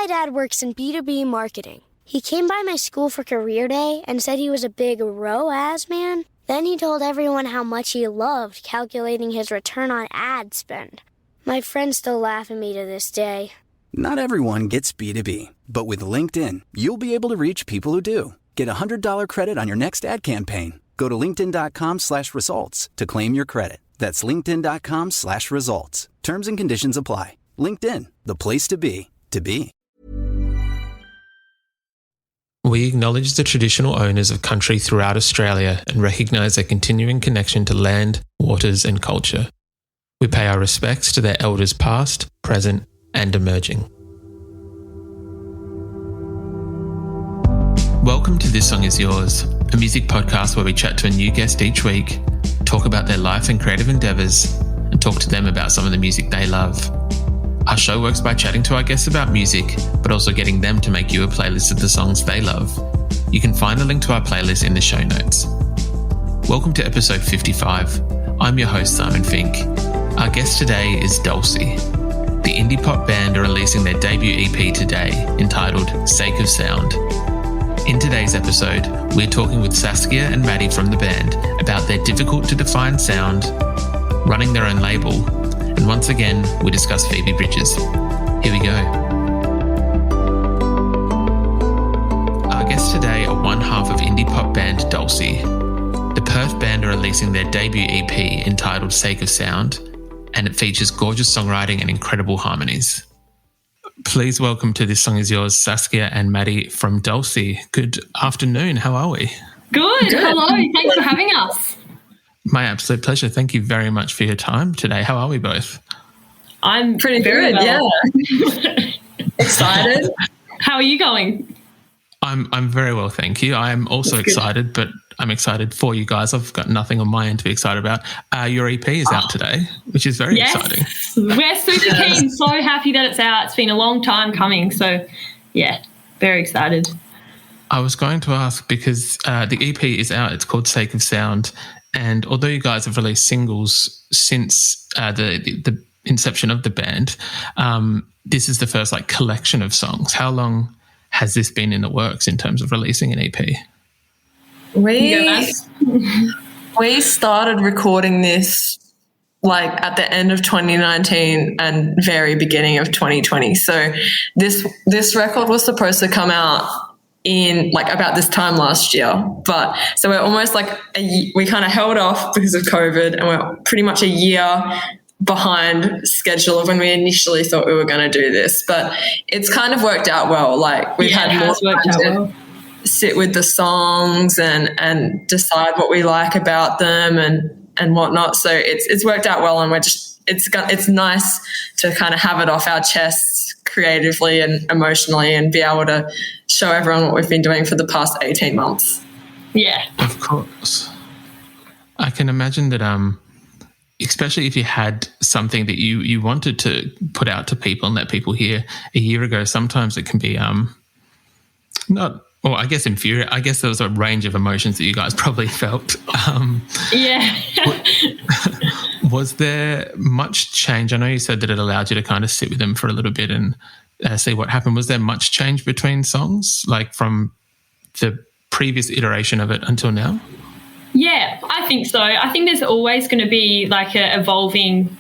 My dad works in B2B marketing. He came by my school for career day and said he was a big ROAS man. Then he told everyone how much he loved calculating his return on ad spend. My friends still laugh at me to this day. Not everyone gets B2B, but with LinkedIn, you'll be able to reach people who do. Get a $100 credit on your next ad campaign. Go to linkedin.com/results to claim your credit. That's linkedin.com/results. Terms and conditions apply. LinkedIn, the place to be, to be. We acknowledge the traditional owners of country throughout Australia and recognise their continuing connection to land, waters and culture. We pay our respects to their elders past, present and emerging. Welcome to This Song Is Yours, a music podcast where we chat to a new guest each week, talk about their life and creative endeavours, and talk to them about some of the music they love. Our show works by chatting to our guests about music, but also getting them to make you a playlist of the songs they love. You can find a link to our playlist in the show notes. Welcome to episode 55. I'm your host, Simon Fink. Our guest today is Dulcie. The indie pop band are releasing their debut EP today, entitled Sake of Sound. In today's episode, we're talking with Saskia and Madi from the band about their difficult-to-define sound, running their own label, and once again, we discuss Phoebe Bridgers. Here we go. Our guests today are one half of indie pop band Dulcie. The Perth band are releasing their debut EP entitled Sake of Sound, and it features gorgeous songwriting and incredible harmonies. Please welcome to This Song Is Yours, Saskia and Madi from Dulcie. Good afternoon. How are we? Good. Hello. Thanks for having us. My absolute pleasure. Thank you very much for your time today. How are we both? I'm pretty very good, well. Yeah. Excited. How are you going? I'm very well, thank you. I'm also excited, but I'm excited for you guys. I've got nothing on my end to be excited about. Your EP is out today, which is very exciting. We're super keen. So happy that it's out. It's been a long time coming. So, yeah, very excited. I was going to ask because the EP is out. It's called Sake of Sound. And although you guys have released singles since the inception of the band, this is the first collection of songs. How long has this been in the works in terms of releasing an EP? We started recording this at the end of 2019 and very beginning of 2020. So this record was supposed to come out in about this time last year, but so we're almost we kind of held off because of COVID, and we're pretty much a year behind schedule of when we initially thought we were going to do this, but it's kind of worked out well. We've had more time to sit with the songs and decide what we like about them and whatnot. So it's worked out well, and it's nice to kind of have it off our chests creatively and emotionally and be able to show everyone what we've been doing for the past 18 months. Yeah. Of course. I can imagine that especially if you had something that you wanted to put out to people and let people hear a year ago, sometimes it can be infuriating. I guess there was a range of emotions that you guys probably felt. Yeah. Was there much change? I know you said that it allowed you to kind of sit with them for a little bit and see what happened. Was there much change between songs, from the previous iteration of it until now? Yeah, I think so. I think there's always going to be a evolving,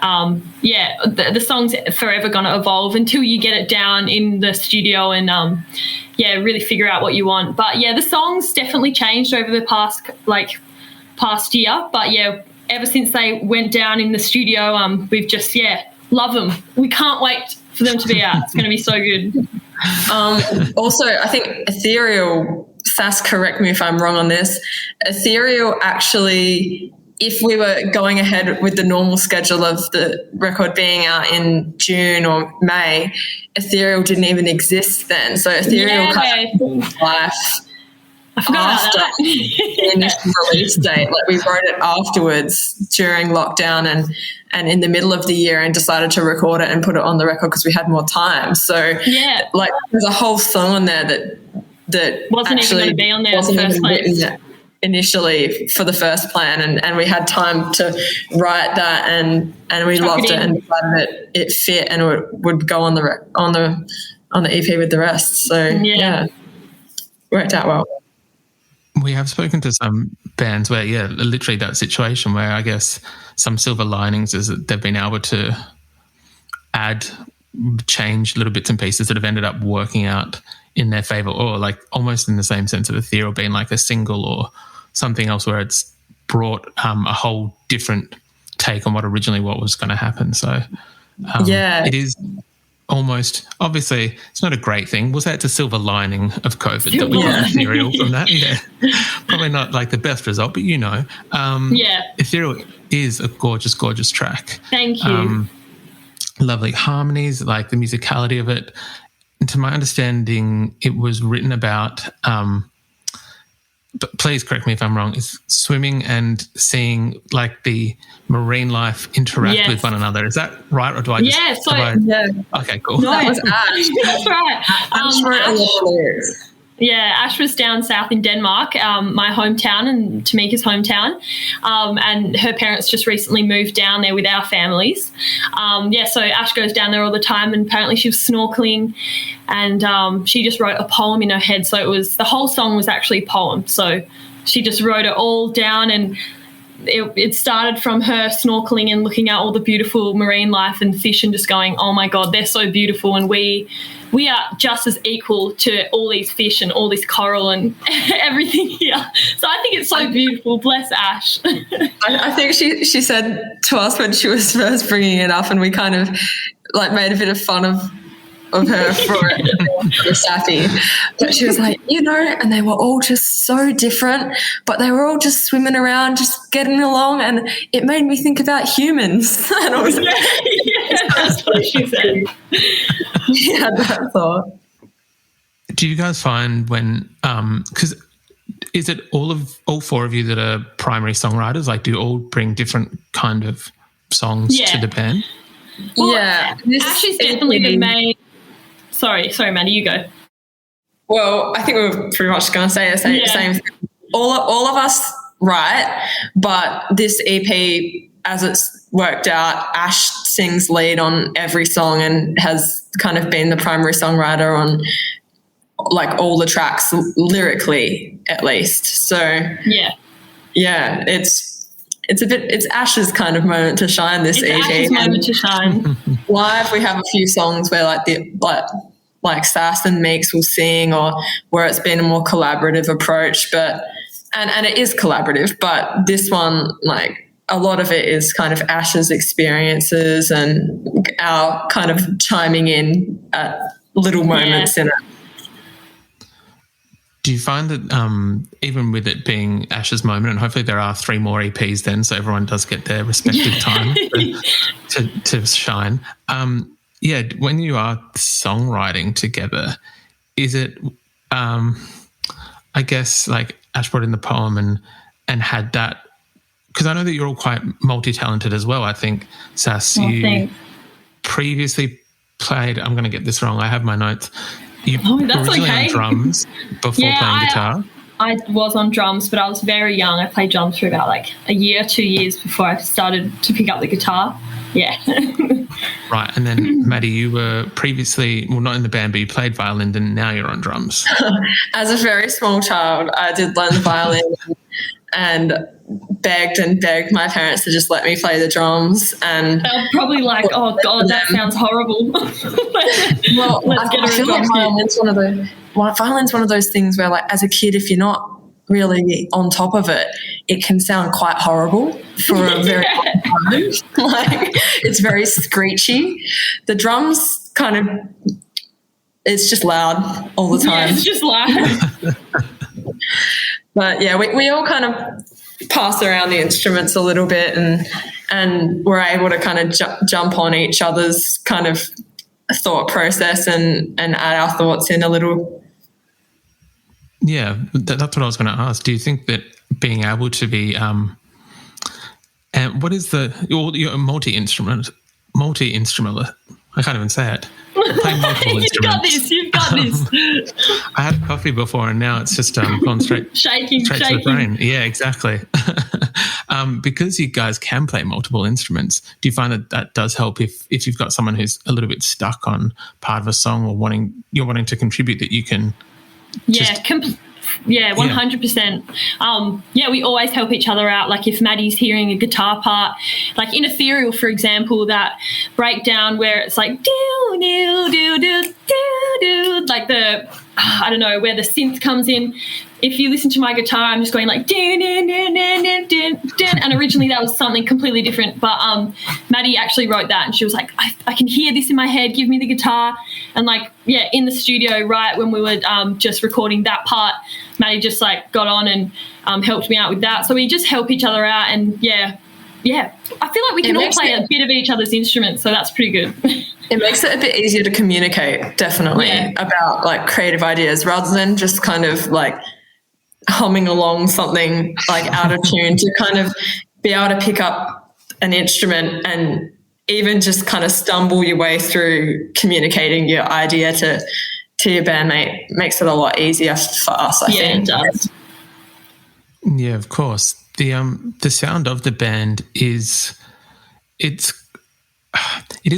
the song's forever going to evolve until you get it down in the studio and, really figure out what you want. But, the songs definitely changed over the past year. But, ever since they went down in the studio, we've just, love them. We can't wait for them to be out. It's going to be so good. Also, I think Ethereal, Sas, correct me if I'm wrong on this, Ethereal actually, if we were going ahead with the normal schedule of the record being out in June or May, Ethereal didn't even exist then. So Ethereal kind of life after the initial release date. We wrote it afterwards during lockdown and in the middle of the year, and decided to record it and put it on the record because we had more time. So there's a whole song on there that wasn't even going to be on there in the first place initially for the first plan, and we had time to write that and we loved it and decided that it fit and it would go on the the EP with the rest. So yeah, worked out well. We have spoken to some bands where, literally that situation where I guess some silver linings is that they've been able to change little bits and pieces that have ended up working out in their favour, or like almost in the same sense of Ethereal being like a single or something else where it's brought a whole different take on what was going to happen. So it is almost, obviously it's not a great thing. We'll say it's a silver lining of COVID that we got Ethereal from that. Yeah, probably not like the best result, but Ethereal is a gorgeous, gorgeous track. Thank you. Lovely harmonies, like the musicality of it. And to my understanding, it was written about, but please correct me if I'm wrong, is swimming and seeing like the marine life interact with one another. Is that right? Or do I just... Okay, cool. No, that was Ash. That's right. Ash was down south in Denmark, my hometown and Tamika's hometown, and her parents just recently moved down there with our families. So Ash goes down there all the time, and apparently she was snorkeling, and she just wrote a poem in her head. So the whole song was actually a poem. So she just wrote it all down, and it started from her snorkeling and looking at all the beautiful marine life and fish and just going, oh my God, they're so beautiful, and we are just as equal to all these fish and all this coral and everything here. So I think it's so beautiful. Bless Ash. I think she said to us when she was first bringing it up, and we kind of like made a bit of fun of her for it, Sappy. But she was like, and they were all just so different, but they were all just swimming around, just getting along, and it made me think about humans. And I was that's what she said. Yeah, that thought. Do you guys find when, because is it all four of you that are primary songwriters? Like, do you all bring different kind of songs to the band? Well, Ash is definitely the main. Sorry, Maddie, you go. Well, I think we were pretty much going to say the same thing. All of us write, but this EP, as it's worked out, Ash sings lead on every song and has kind of been the primary songwriter on like all the tracks lyrically, at least. So it's Ash's kind of moment to shine this EP. Ash's moment to shine. Live, we have a few songs where like Sass and Meeks will sing, or where it's been a more collaborative approach, but and it is collaborative, but this one, like, a lot of it is kind of Ash's experiences and our kind of chiming in at little moments in it. Do you find that even with it being Ash's moment, and hopefully there are 3 more EPs then, so everyone does get their respective time to shine, when you are songwriting together, is it, I guess, like Ash brought in the poem and had that, because I know that you're all quite multi-talented as well. I think, Sass, you previously played, I'm going to get this wrong, I have my notes, you were originally on drums before playing guitar. I was on drums, but I was very young. I played drums for about like a year, 2 years before I started to pick up the guitar. Yeah. Right. And then, Maddie, you were previously, well, not in the band, but you played violin, and now you're on drums. As a very small child, I did learn the violin and begged my parents to just let me play the drums. And they're probably like, oh, God, that sounds horrible. Well, I feel like violin's one of those things where, like, as a kid, if you're not really on top of it, it can sound quite horrible for a very long time. Like, it's very screechy. The drums kind of, it's just loud all the time. Yeah, it's just loud. But yeah, we all kind of pass around the instruments a little bit, and we're able to kind of jump on each other's kind of thought process and add our thoughts in a little. Yeah, that's what I was going to ask. Do you think that being able to be, and what is you're a multi-instrumentalist? I can't even say it. Playing multiple instruments. You've got this. I had coffee before, and now it's just gone straight shaking to the brain. Yeah, exactly. Because you guys can play multiple instruments, do you find that does help if you've got someone who's a little bit stuck on part of a song or you're wanting to contribute, that you can? Yeah, 100%. We always help each other out. Like if Maddie's hearing a guitar part, like in Ethereal, for example, that breakdown where it's like do do do do do do, like the I don't know where the synth comes in. If you listen to my guitar, I'm just going like din din din din din din din, and originally that was something completely different. But Maddie actually wrote that, and she was like, I can hear this in my head. Give me the guitar. And like in the studio, right when we were just recording that part, Maddie just like got on and helped me out with that. So we just help each other out, and I feel like we can all play a bit of each other's instruments, so that's pretty good. It makes it a bit easier to communicate, definitely, about like creative ideas rather than just kind of like humming along something like out of tune, to kind of be able to pick up an instrument and even just kind of stumble your way through communicating your idea to your bandmate makes it a lot easier for us, I think. Yeah, it does. Yeah, of course. The sound of the band is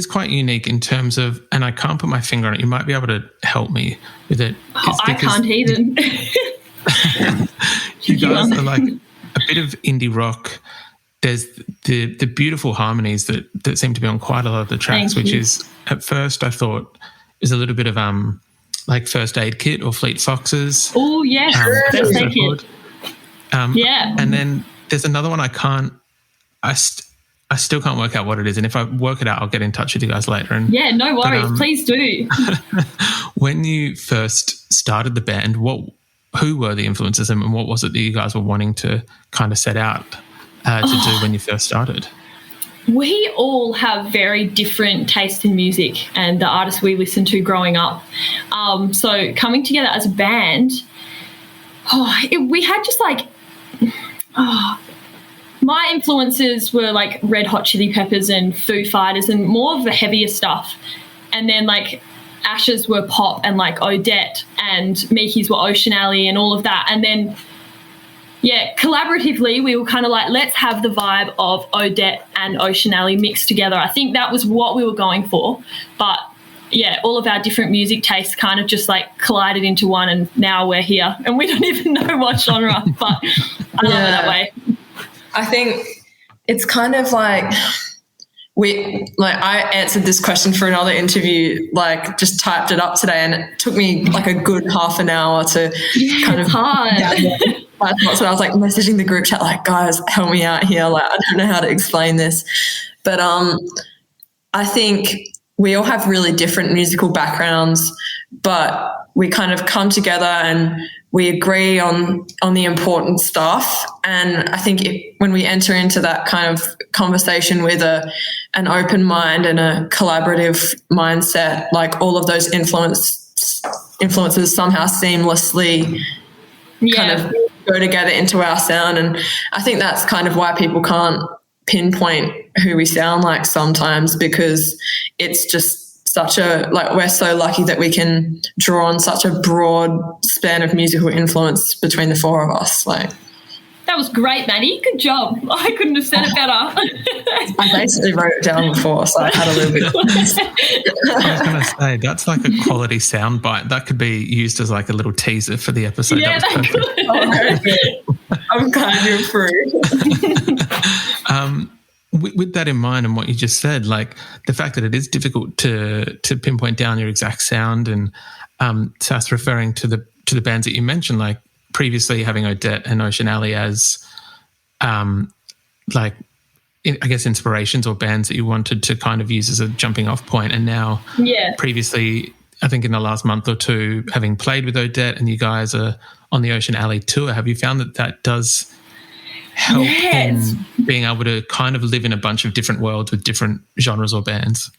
quite unique in terms of, and I can't put my finger on it. You might be able to help me with it. I can't either. You guys are like a bit of indie rock. There's the beautiful harmonies that seem to be on quite a lot of the tracks, which is, at first I thought is a little bit of like First Aid Kit or Fleet Foxes. Oh yes, First Aid Kit. And then there's another one I still can't work out what it is, and if I work it out, I'll get in touch with you guys later. And no worries, please do. When you first started the band, who were the influences, and what was it that you guys were wanting to kind of set out to do when you first started? We all have very different tastes in music and the artists we listened to growing up. So coming together as a band, we had just like, my influences were like Red Hot Chili Peppers and Foo Fighters and more of the heavier stuff. And then like Ash's were pop and like Odette, and Miki's were Ocean Alley and all of that. And then, collaboratively, we were kind of like, let's have the vibe of Odette and Ocean Alley mixed together. I think that was what we were going for. But, all of our different music tastes kind of just like collided into one, and now we're here. And we don't even know what genre, but I love it that way. I think it's kind of like I answered this question for another interview, like just typed it up today, and it took me like a good half an hour to kind of hard. So I was like messaging the group chat, like, guys, help me out here. Like, I don't know how to explain this. But I think we all have really different musical backgrounds, but we kind of come together and we agree on the important stuff. And I think when we enter into that kind of conversation with an open mind and a collaborative mindset, like all of those influences somehow seamlessly kind of go together into our sound. And I think that's kind of why people can't pinpoint who we sound like sometimes, because it's just we're so lucky that we can draw on such a broad span of musical influence between the four of us. Like, that was great, Maddie. Good job. I couldn't have said it better. I basically wrote it down before, so I had a little bit. I was going to say, that's like a quality soundbite. That could be used as like a little teaser for the episode. Yeah, that could. I'm glad you approved. With that in mind and what you just said, like the fact that it is difficult to pinpoint down your exact sound, and Sass referring to the bands that you mentioned, like previously having Odette and Ocean Alley as inspirations or bands that you wanted to kind of use as a jumping off point, and now previously, I think in the last month or two, having played with Odette and you guys are on the Ocean Alley tour, have you found that does help in being able to kind of live in a bunch of different worlds with different genres or bands?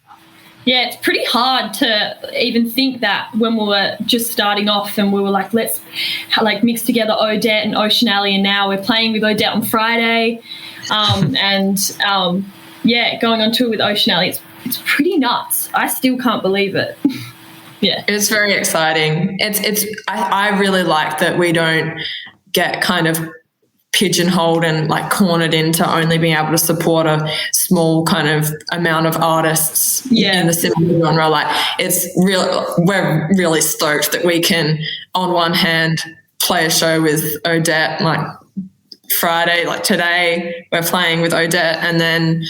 Yeah, it's pretty hard to even think that when we were just starting off and we were like, let's mix together Odette and Ocean Alley, and now we're playing with Odette on Friday going on tour with Ocean Alley. It's pretty nuts. I still can't believe it. Yeah. It's very exciting. I really like that we don't get kind of pigeonholed and like cornered into only being able to support a small kind of amount of artists in the similar genre. Like we're really stoked that we can, on one hand, play a show with Odette, like Friday, like today we're playing with Odette, and then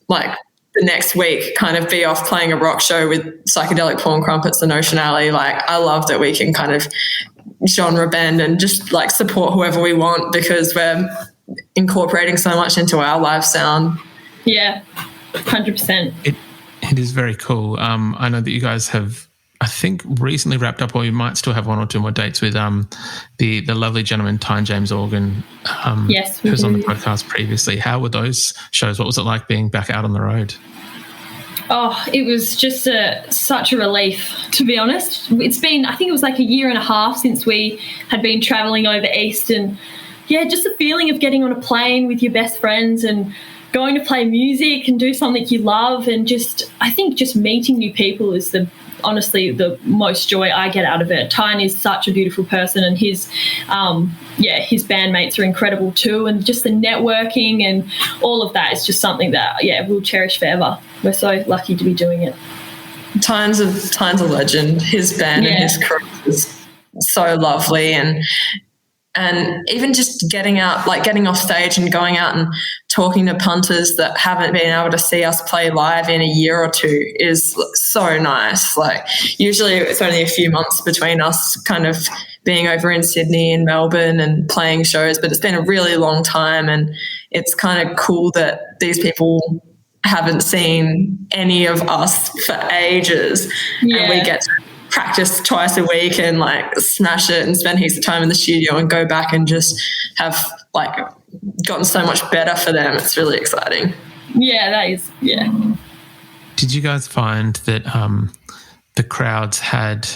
like the next week kind of be off playing a rock show with Psychedelic Porn Crumpets and Ocean Alley. Like, I love that we can kind of genre bend and just like support whoever we want, because we're incorporating so much into our live sound. Yeah, 100%. It is very cool. I know that you guys have, I think, recently wrapped up, or you might still have one or two more dates with the lovely gentleman Tyne James Organ, yes, who was on the podcast previously. How were those shows? What was it like being back out on the road? Oh, it was just such a relief, to be honest. It's been, I think it was like a year and a half since we had been travelling over east, and just the feeling of getting on a plane with your best friends and going to play music and do something you love, and I think just meeting new people is honestly the most joy I get out of it. Tyne is such a beautiful person, and his bandmates are incredible too, and just the networking and all of that is just something that we'll cherish forever. We're so lucky to be doing it. Tyne's a legend. His band and his crew is so lovely, and even just getting off stage and going out and talking to punters that haven't been able to see us play live in a year or two is so nice. Like, usually it's only a few months between us kind of being over in Sydney and Melbourne and playing shows, but it's been a really long time, and it's kind of cool that these people haven't seen any of us for ages, and we get to practice twice a week and like smash it and spend heaps of time in the studio and go back and just have like gotten so much better for them. It's really exciting. Yeah, that is. Yeah. Did you guys find that the crowds had...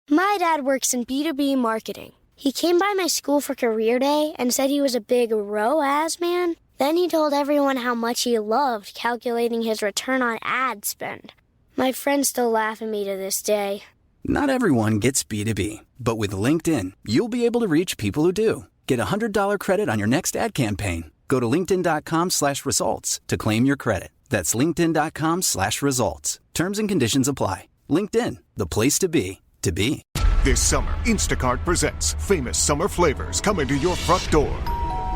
My dad works in B2B marketing. He came by my school for career day and said he was a big ROAS man. Then he told everyone how much he loved calculating his return on ad spend. My friends still laugh at me to this day. Not everyone gets B2B, but with LinkedIn, you'll be able to reach people who do. Get a $100 credit on your next ad campaign. Go to linkedin.com/results to claim your credit. That's linkedin.com/results. Terms and conditions apply. LinkedIn, the place to be, to be. This summer, Instacart presents famous summer flavors coming to your front door.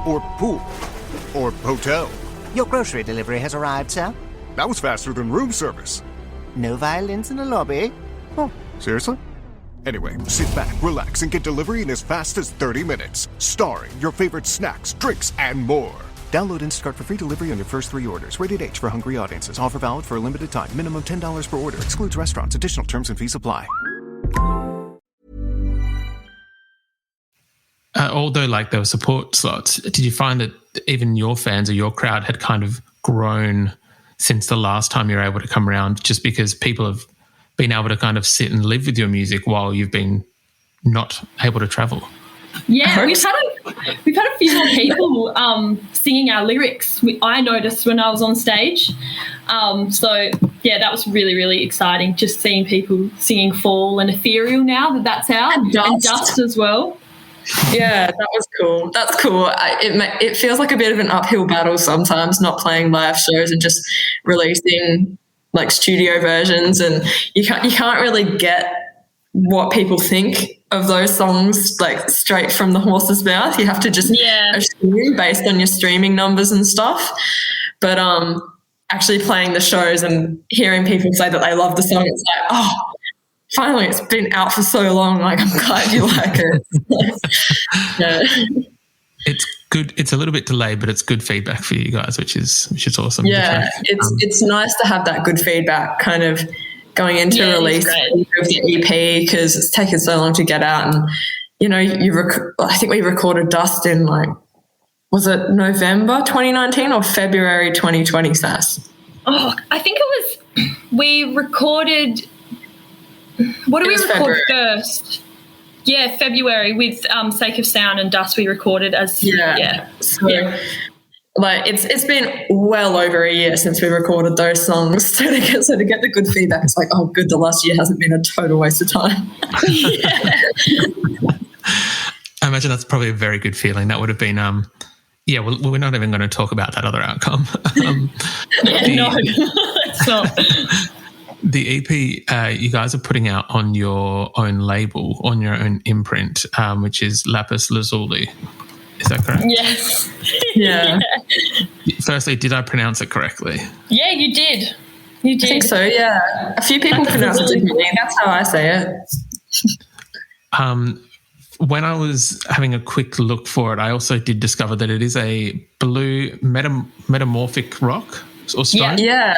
Or pool. Or hotel. Your grocery delivery has arrived, sir. That was faster than room service. No violins in the lobby. Oh, seriously? Anyway, sit back, relax, and get delivery in as fast as 30 minutes. Starring your favorite snacks, drinks, and more. Download Instacart for free delivery on your first 3 orders. Rated H for hungry audiences. Offer valid for a limited time. Minimum $10 per order. Excludes restaurants. Additional terms and fees apply. Although like there were support slots, did you find that even your fans or your crowd had kind of grown since the last time you were able to come around, just because people have been able to kind of sit and live with your music while you've been not able to travel? Yeah, we've had a few more people singing our lyrics. I noticed when I was on stage. So yeah, that was really, really exciting. Just seeing people singing Fall and Ethereal now that's out, and Dust as well. Yeah, that was cool. That's cool. It feels like a bit of an uphill battle sometimes, not playing live shows and just releasing like studio versions, and you can't really get what people think of those songs like straight from the horse's mouth. You have to just assume based on your streaming numbers and stuff. But actually playing the shows and hearing people say that they love the song, it's like, oh, finally, it's been out for so long. Like, I'm glad you like it. It's good. It's a little bit delayed, but it's good feedback for you guys, which is awesome. Yeah, it's nice to have that good feedback kind of going into release of the EP, because it's taken so long to get out. And, you know, I think we recorded Dust in like, was it November 2019 or February 2020, Sass? Oh, I think it was, we recorded... What did we record February first? Yeah, February with Sake of Sound and Dust we recorded as like it's been well over a year since we recorded those songs. So to get the good feedback, it's like, oh good, the last year hasn't been a total waste of time. I imagine that's probably a very good feeling. That would have been, yeah, well, we're not even going to talk about that other outcome. No, it's not. The EP you guys are putting out on your own label, on your own imprint, which is Lapis Lazuli. Is that correct? Yes. Yeah. Firstly, did I pronounce it correctly? Yeah, you did. You did. I think so, yeah. A few people pronounce it differently. That's how I say it. When I was having a quick look for it, I also did discover that it is a blue metamorphic rock or stone. Yeah.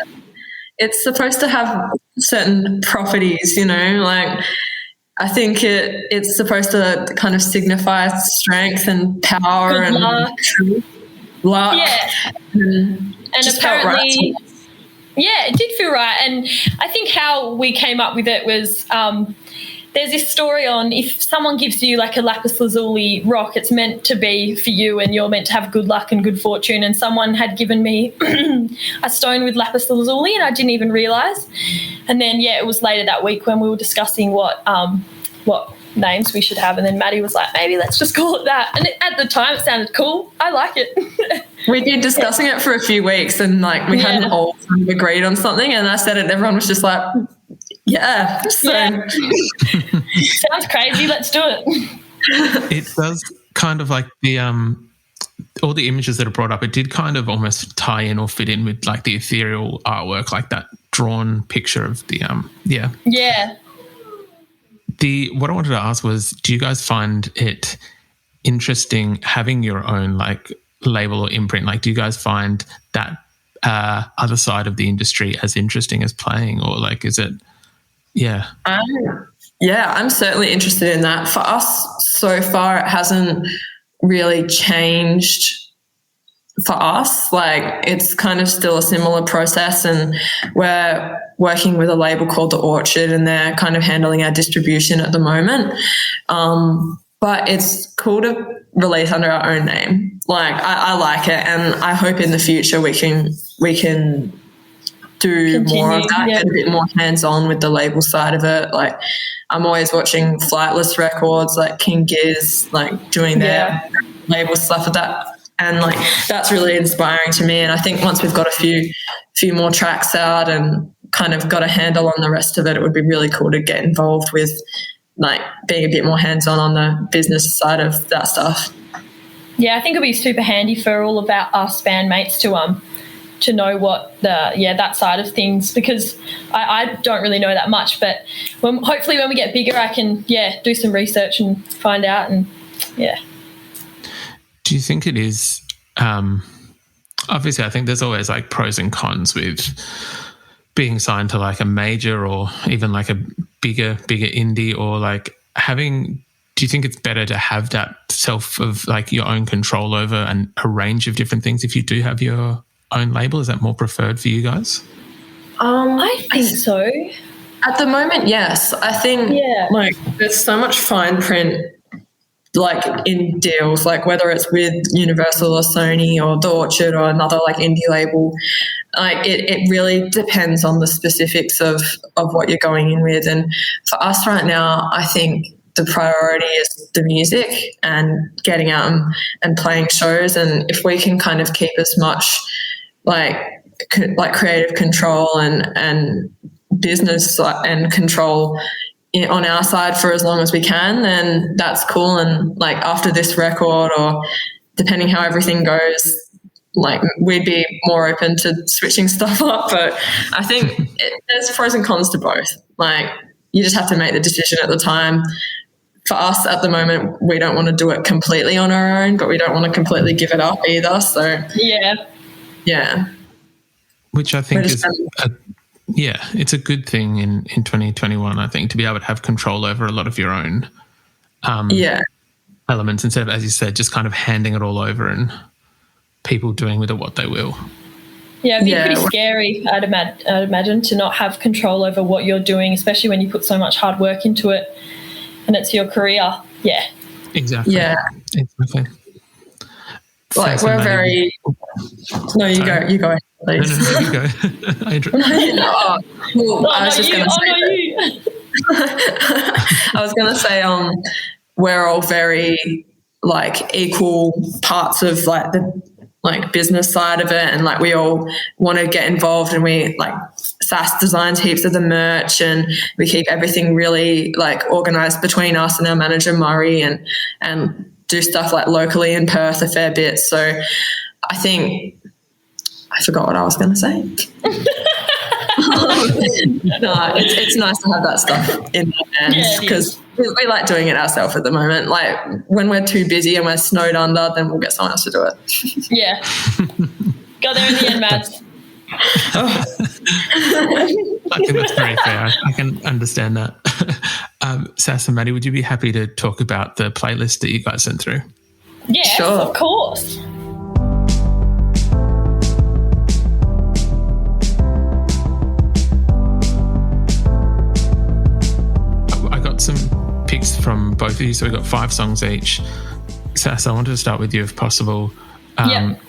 It's supposed to have certain properties, you know, like I think it's supposed to kind of signify strength and power Good and luck. Yeah. And apparently, yeah, it did feel right. And I think how we came up with it was there's this story on if someone gives you like a lapis lazuli rock, it's meant to be for you and you're meant to have good luck and good fortune. And someone had given me a stone with lapis lazuli and I didn't even realise. And then, yeah, it was later that week when we were discussing what names we should have. And then Maddie was like, maybe let's just call it that. And at the time it sounded cool. I like it. We'd been discussing it for a few weeks and like we hadn't all agreed on something. And I said it and everyone was just like, yeah. So. Sounds crazy. Let's do it. It does kind of like the all the images that are brought up. It did kind of almost tie in or fit in with like the ethereal artwork, like that drawn picture of the yeah. What I wanted to ask was, do you guys find it interesting having your own like label or imprint? Like, do you guys find that other side of the industry as interesting as playing, or like is it? Yeah. I'm certainly interested in that. For us, so far, it hasn't really changed for us. Like, it's kind of still a similar process, and we're working with a label called The Orchard, and they're kind of handling our distribution at the moment. But it's cool to release under our own name. Like, I like it, and I hope in the future we can do more of that, get a bit more hands-on with the label side of it. Like, I'm always watching Flightless Records, like King Giz, like doing their label stuff with that. And like, that's really inspiring to me. And I think once we've got a few more tracks out and kind of got a handle on the rest of it, it would be really cool to get involved with like being a bit more hands-on on the business side of that stuff. Yeah, I think it'll be super handy for all of us bandmates to know what that side of things, because I don't really know that much, but hopefully when we get bigger I can do some research and find out. And do you think it is obviously I think there's always like pros and cons with being signed to like a major or even like a bigger indie, or like do you think it's better to have that self of like your own control over and a range of different things if you do have your own label? Is that more preferred for you guys? I think so. At the moment, yes. I think like there's so much fine print like in deals, like whether it's with Universal or Sony or The Orchard or another like indie label. Like it really depends on the specifics of what you're going in with. And for us right now, I think the priority is the music and getting out and playing shows. And if we can kind of keep as much like creative control and business and control on our side for as long as we can, then that's cool. And like after this record, or depending how everything goes, like we'd be more open to switching stuff up. But I think there's pros and cons to both. Like you just have to make the decision at the time. For us at the moment, we don't want to do it completely on our own, but we don't want to completely give it up either. So yeah. Which I think is it's a good thing in 2021, I think, to be able to have control over a lot of your own elements instead of, as you said, just kind of handing it all over and people doing with it what they will. Yeah, it'd be pretty scary, I'd imagine, to not have control over what you're doing, especially when you put so much hard work into it and it's your career. Yeah. Exactly. Yeah. Exactly. Like we're very... No, you go, please. No, you go. I was just going to say... I was going to say we're all very like equal parts of like the like business side of it, and like we all want to get involved, and we like Sas designs heaps of the merch, and we keep everything really like organized between us and our manager Murray, and do stuff like locally in Perth a fair bit. So I think I forgot what I was going to say. No, it's nice to have that stuff in our hands because we like doing it ourselves at the moment. Like when we're too busy and we're snowed under, then we'll get someone else to do it. Yeah. Got there in the end, Mads. I think that's very fair. I can understand that. Sas and Madi, would you be happy to talk about the playlist that you guys sent through? Yes, sure. Of course. I got some picks from both of you, so we got 5 songs each. Sas, I wanted to start with you if possible.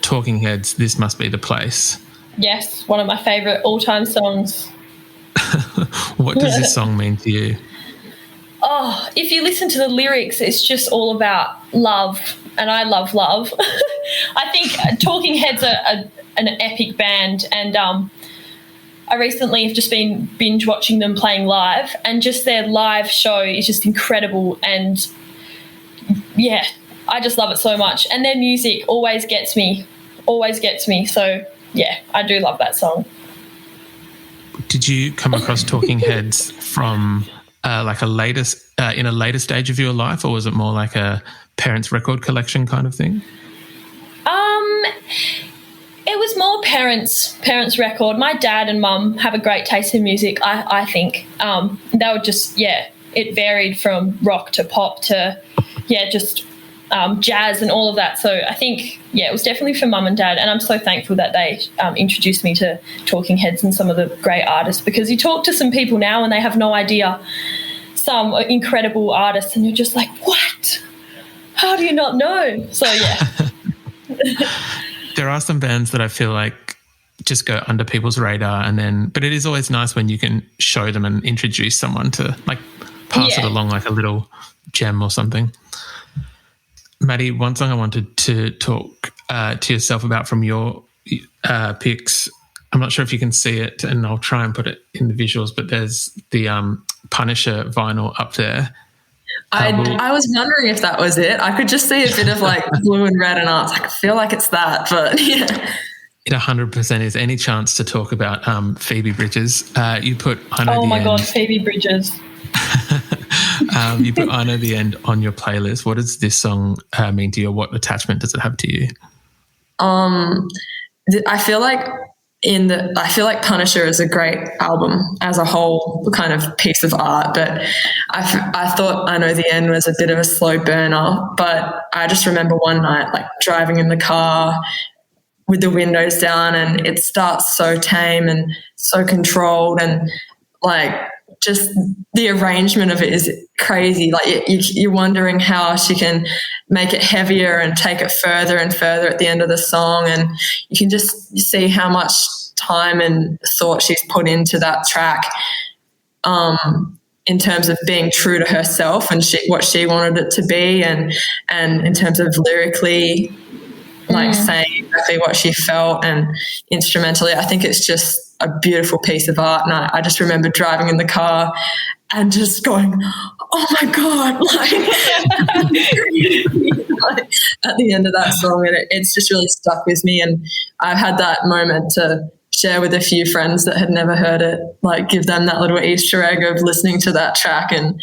Talking Heads, This Must Be the Place. Yes, one of my favourite all-time songs. What does this song mean to you? Oh, if you listen to the lyrics, it's just all about love, and I love love. I think Talking Heads are an epic band, and I recently have just been binge watching them playing live, and just their live show is just incredible, and yeah, I just love it so much. And their music always gets me. So yeah, I do love that song. Did you come across Talking Heads from like in a later stage of your life, or was it more like a parents' record collection kind of thing? It was more parents' record. My dad and mum have a great taste in music, I think. They would just, it varied from rock to pop to, just jazz and all of that. So I think, it was definitely for mum and dad, and I'm so thankful that they introduced me to Talking Heads and some of the great artists, because you talk to some people now and they have no idea, some incredible artists, and you're just like, what? How do you not know? So, yeah. There are some bands that I feel like just go under people's radar, but it is always nice when you can show them and introduce someone to like pass it along like a little gem or something. Madi, one song I wanted to talk to yourself about from your picks, I'm not sure if you can see it, and I'll try and put it in the visuals, but there's the Punisher vinyl up there. I was wondering if that was it. I could just see a bit of like blue and red, and I was like, I feel like it's that, but yeah. It 100% is. Any chance to talk about Phoebe Bridgers? You put I Know the End. Oh my God, Phoebe Bridgers. You put I Know the End on your playlist. What does this song mean to you? What attachment does it have to you? I feel like Punisher is a great album as a whole kind of piece of art, but I thought I Know the End was a bit of a slow burner. But I just remember one night like driving in the car with the windows down, and it starts so tame and so controlled, and like just the arrangement of it is crazy. Like you're wondering how she can make it heavier and take it further and further at the end of the song, and you can just see how much time and thought she's put into that track in terms of being true to herself and what she wanted it to be, and in terms of lyrically like saying exactly what she felt, and instrumentally I think it's just a beautiful piece of art. And I just remember driving in the car and just going, oh my God, like at the end of that song, and it's just really stuck with me. And I've had that moment to share with a few friends that had never heard it, like give them that little Easter egg of listening to that track and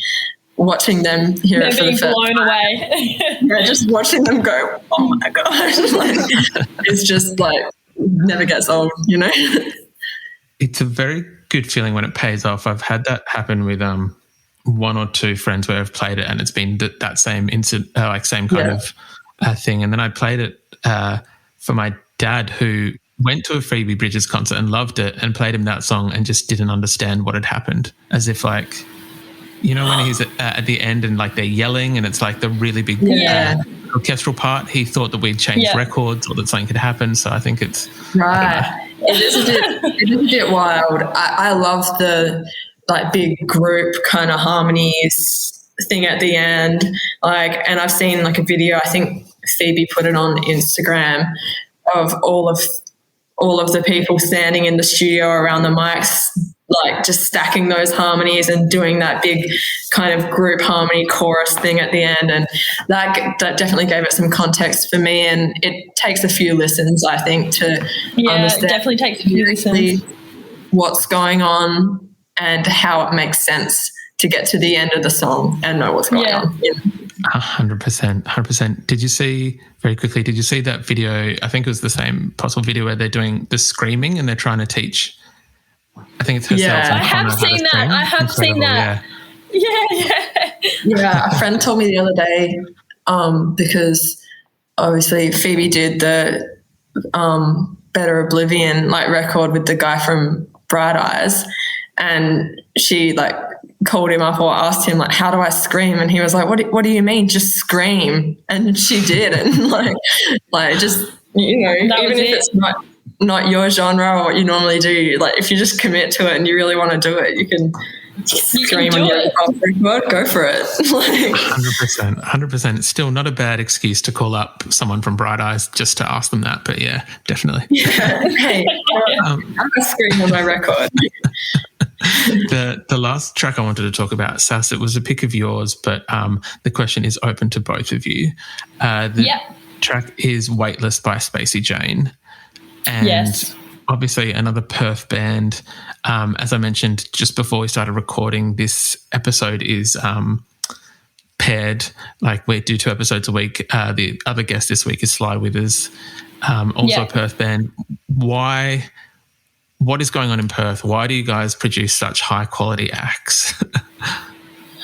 watching them hear it for the first time. Blown away. Yeah, just watching them go, oh my God. Like, it's just like never gets old, you know? It's a very good feeling when it pays off. I've had that happen with one or two friends where I've played it, and it's been that same incident, same kind of thing. And then I played it for my dad, who went to a Phoebe Bridgers concert and loved it, and played him that song and just didn't understand what had happened, as if like, you know, when he's at the end and like they're yelling and it's like the really big orchestral part, he thought that we'd changed records or that something had happened. So I think it's right. It is a bit wild. I love the like big group kind of harmonies thing at the end, and I've seen like a video, I think Phoebe put it on Instagram, of all of the people standing in the studio around the mics, like just stacking those harmonies and doing that big kind of group harmony chorus thing at the end. And that definitely gave it some context for me. And it takes a few listens, I think, to understand. It definitely takes a few listens. What's going on and how it makes sense to get to the end of the song and know what's going on. 100%. Did you see that video? I think it was the same possible video where they're doing the screaming and they're trying to teach, I think it's herself. Yeah. I have seen that. Yeah, a friend told me the other day, because obviously Phoebe did the Better Oblivion record with the guy from Bright Eyes, and she called him up or asked him how do I scream, and he was like, what do you mean, just scream? And she did, and just even if it's not your genre or what you normally do, if you just commit to it and you really want to do it, you can scream on your record, go for it. 100%. It's still not a bad excuse to call up someone from Bright Eyes just to ask them that, but yeah, definitely. Hey, I'm a scream on my record. The last track I wanted to talk about, Sass, it was a pick of yours, but the question is open to both of you. The track is Weightless by Spacey Jane. And obviously another Perth band. As I mentioned just before we started recording, this episode is paired, we do 2 episodes a week. The other guest this week is Sly Withers, also a Perth band. What is going on in Perth? Why do you guys produce such high quality acts?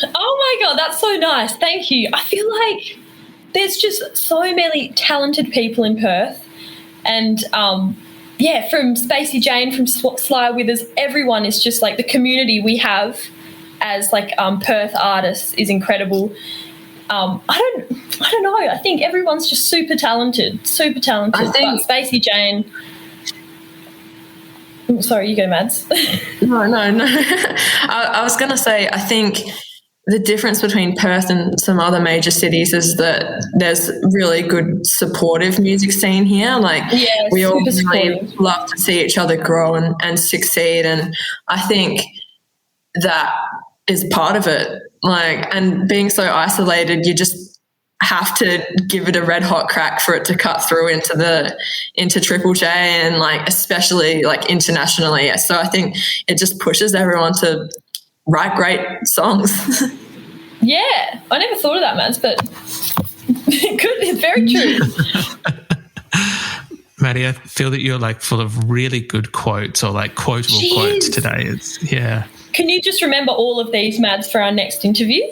Oh my God, that's so nice. Thank you. I feel like there's just so many talented people in Perth, and from Spacey Jane, from Sly Withers, everyone is just the community we have as Perth artists is incredible. I don't know. I think everyone's just super talented. But Spacey Jane. Sorry, you go, Mads. No. I was going to say, I think the difference between Perth and some other major cities is that there's really good supportive music scene here. We all really love to see each other grow and succeed. And I think that is part of it. And being so isolated, you just have to give it a red hot crack for it to cut through into Triple J and especially internationally. So I think it just pushes everyone to write great songs. Yeah, I never thought of that, Mads, but it's very true. Maddie, I feel that you're full of really good quotes or quotable quotes today. Can you just remember all of these, Mads, for our next interview?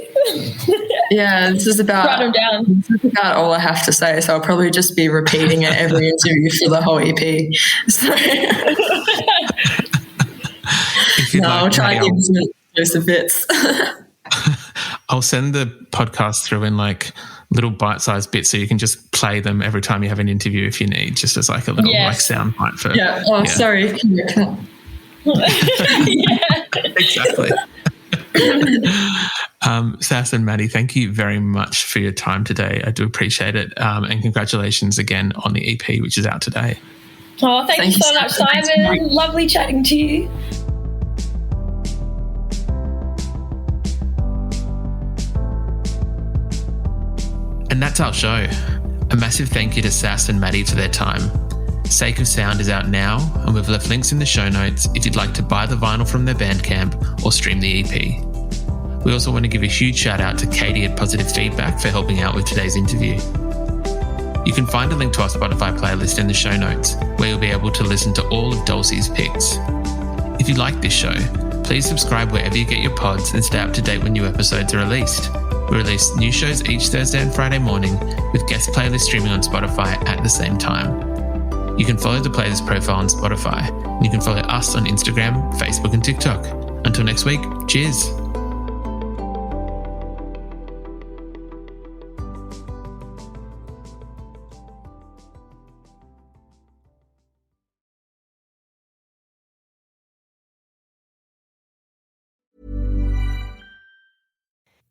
Yeah, this is about write them down. This is about all I have to say, so I'll probably just be repeating it every interview for the whole EP. So I'll try and give some exclusive bits. I'll send the podcast through in little bite-sized bits so you can just play them every time you have an interview if you need, just as a little sound bite for. Yeah. Oh, sorry. Exactly. Sass and Madi, thank you very much for your time today. I do appreciate it, and congratulations again on the EP, which is out today. Oh, thank you so much, Simon. Lovely chatting to you. And that's our show. A massive thank you to Sass and Madi for their time. Sake of Sound is out now, and we've left links in the show notes if you'd like to buy the vinyl from their Bandcamp or stream the EP. We also want to give a huge shout out to Katie at Positive Feedback for helping out with today's interview. You can find a link to our Spotify playlist in the show notes, where you'll be able to listen to all of Dulcie's picks. If you like this show, please subscribe wherever you get your pods and stay up to date when new episodes are released. We release new shows each Thursday and Friday morning, with guest playlists streaming on Spotify at the same time. You can follow the playlist profile on Spotify, and you can follow us on Instagram, Facebook, and TikTok. Until next week, cheers.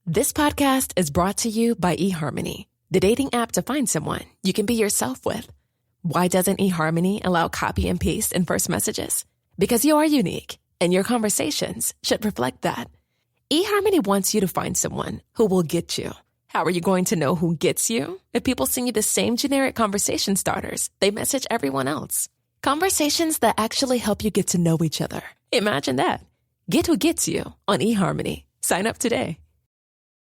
This podcast is brought to you by eHarmony, the dating app to find someone you can be yourself with. Why doesn't eHarmony allow copy and paste in first messages? Because you are unique, and your conversations should reflect that. eHarmony wants you to find someone who will get you. How are you going to know who gets you? If people send you the same generic conversation starters they message everyone else. Conversations that actually help you get to know each other. Imagine that. Get who gets you on eHarmony. Sign up today.